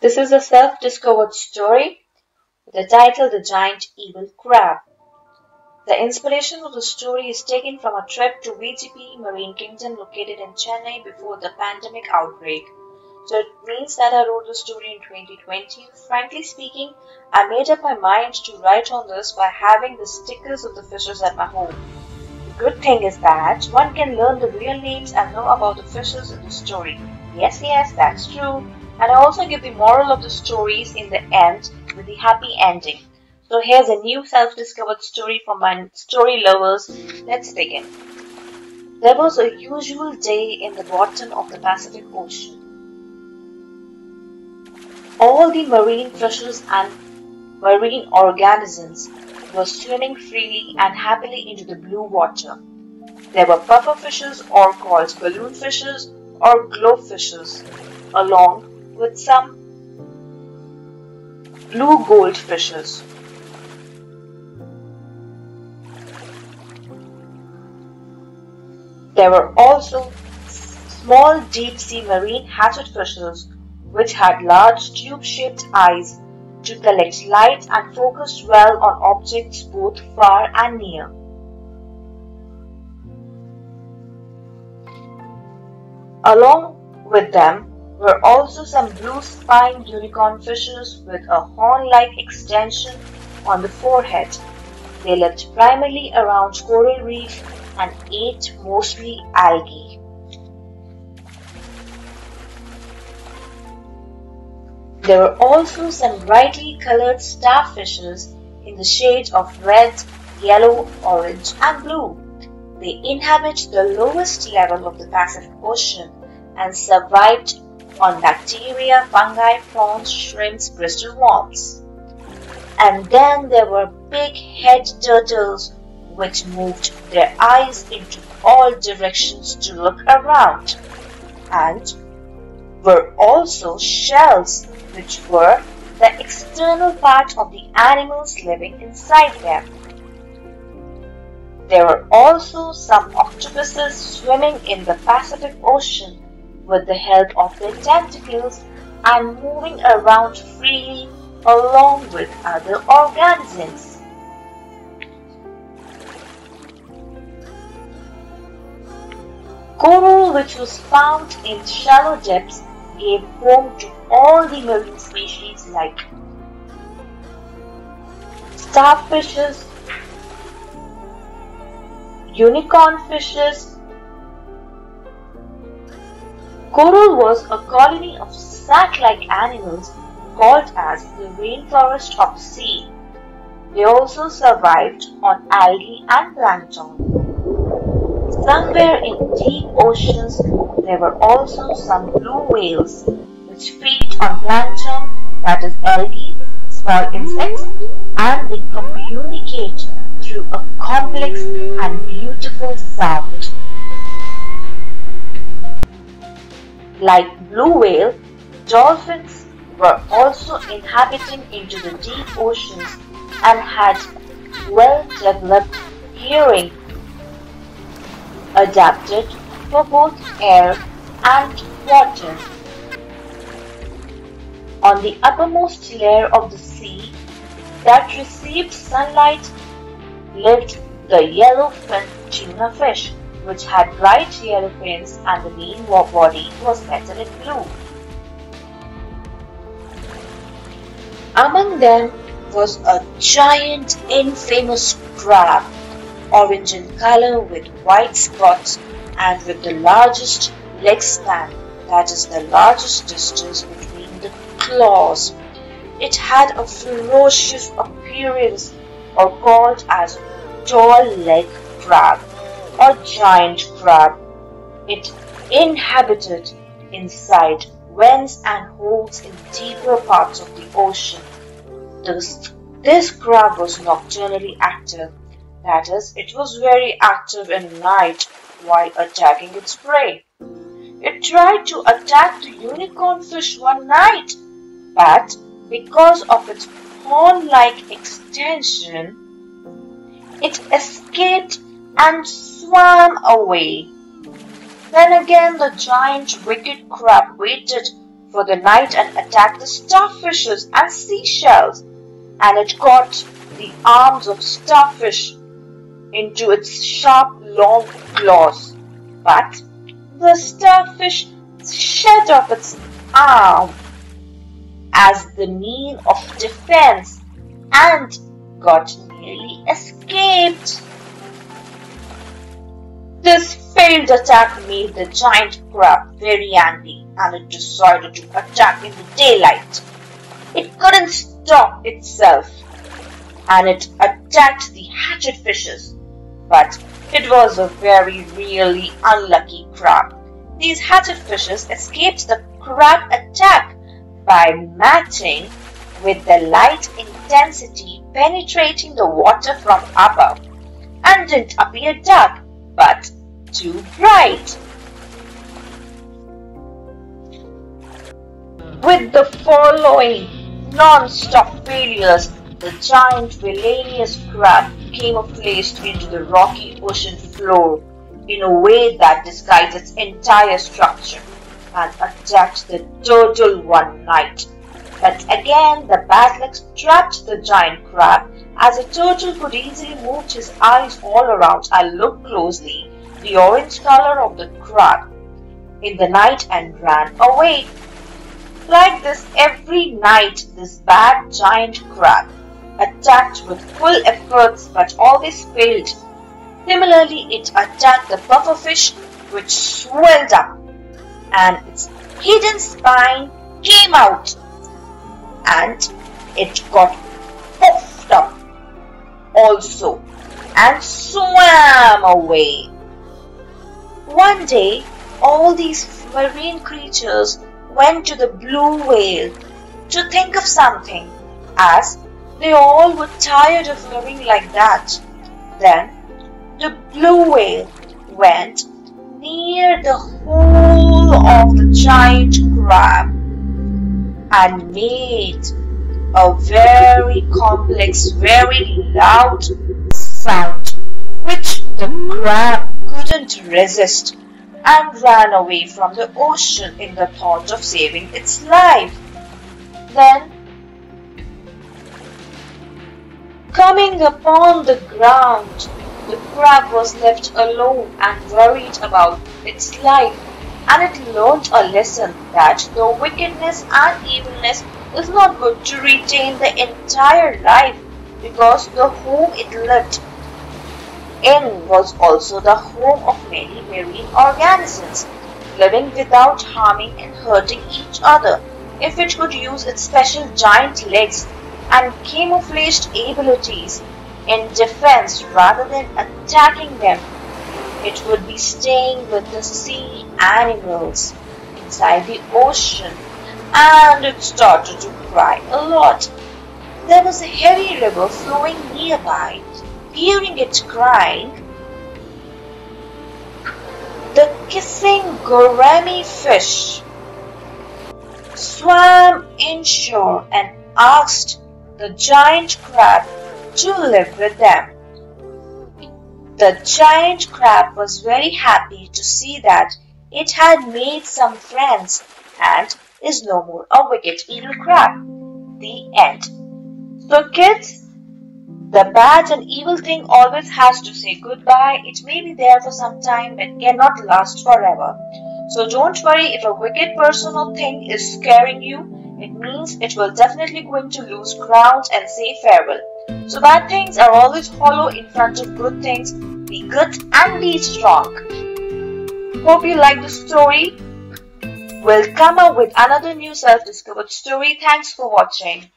This is a self-discovered story with the title The Giant Evil Crab. The inspiration of the story is taken from a trip to VGP Marine Kingdom located in Chennai before the pandemic outbreak. So it means that I wrote the story in 2020. Frankly speaking, I made up my mind to write on this by having the stickers of the fishes at my home. The good thing is that one can learn the real names and know about the fishes in the story. Yes, that's true. And I also give the moral of the stories in the end with the happy ending. So here's a new self-discovered story for my story lovers. Let's begin. There was a usual day in the bottom of the Pacific Ocean. All the marine fishes and marine organisms were swimming freely and happily into the blue water. There were puffer fishes, or called balloon fishes or globe fishes, along with some blue gold fishes. There were also small deep-sea marine hatchet fishes which had large tube-shaped eyes to collect light and focused well on objects both far and near. Along with them were also some blue-spined unicorn fishes with a horn-like extension on the forehead. They lived primarily around coral reefs and ate mostly algae. There were also some brightly colored starfishes in the shades of red, yellow, orange, and blue. They inhabit the lowest level of the Pacific Ocean and survived on bacteria, fungi, prawns, shrimps, bristle worms. And then there were big head turtles which moved their eyes into all directions to look around, and were also shells which were the external part of the animals living inside them. There were also some octopuses swimming in the Pacific Ocean with the help of their tentacles and moving around freely along with other organisms. Coral, which was found in shallow depths, gave home to all the marine species like starfishes, unicorn fishes. Coral was a colony of sac-like animals called as the rainforest of the sea. They also survived on algae and plankton. Somewhere in deep oceans, there were also some blue whales which feed on plankton, that is algae, small insects, and they communicate through a complex and beautiful sound. Like blue whale, dolphins were also inhabiting into the deep oceans and had well-developed hearing, adapted for both air and water. On the uppermost layer of the sea that received sunlight lived the yellow-fin tuna fish, which had bright yellow fins and the main body was metallic blue. Among them was a giant infamous crab, orange in color with white spots and with the largest leg span, that is the largest distance between the claws. It had a ferocious appearance, or called as tall leg crab or giant crab. It inhabited inside vents and holes in deeper parts of the ocean. This crab was nocturnally active, that is, it was very active in night while attacking its prey. It tried to attack the unicorn fish one night, but because of its horn-like extension, it escaped and swam away. Then again the giant wicked crab waited for the night and attacked the starfishes and seashells, and it caught the arms of starfish into its sharp long claws. But the starfish shed off its arm as the mean of defense and got nearly escaped. This failed attack made the giant crab very angry, and it decided to attack in the daylight. It couldn't stop itself, and it attacked the hatchet fishes. But it was a really unlucky crab. These hatchet fishes escaped the crab attack by matching with the light intensity penetrating the water from above, and didn't appear dark but too bright. With the following non-stop failures, the giant villainous crab camouflaged into the rocky ocean floor in a way that disguised its entire structure and attacked the turtle one night. But again, the bad luck trapped the giant crab, as a turtle could easily move his eyes all around and look closely the orange color of the crab in the night and ran away. Like this, every night this bad giant crab attacked with full efforts but always failed. Similarly, it attacked the pufferfish, which swelled up and its hidden spine came out, and it got puffed up also and swam away. One day, all these marine creatures went to the blue whale to think of something, as they all were tired of living like that. Then the blue whale went near the hole of the giant crab and made a very complex, very loud sound, which the crab couldn't resist and ran away from the ocean in the thought of saving its life. Then, coming upon the ground, the crab was left alone and worried about its life, and it learned a lesson that the wickedness and evilness is not good to retain the entire life, because the home it lived in was also the home of many marine organisms, living without harming and hurting each other. If it could use its special giant legs and camouflaged abilities in defense rather than attacking them, it would be staying with the sea animals inside the ocean, and it started to cry a lot. There was a heavy river flowing nearby. Hearing it crying, the kissing gourami fish swam inshore and asked the giant crab to live with them. The giant crab was very happy to see that it had made some friends and is no more a wicked evil crab. The end. So kids, the bad and evil thing always has to say goodbye. It may be there for some time but cannot last forever. So don't worry if a wicked person or thing is scaring you. It means it will definitely going to lose ground and say farewell. So bad things are always hollow in front of good things. Be good and be strong. Hope you like the story. We'll come up with another new self-discovered story. Thanks for watching.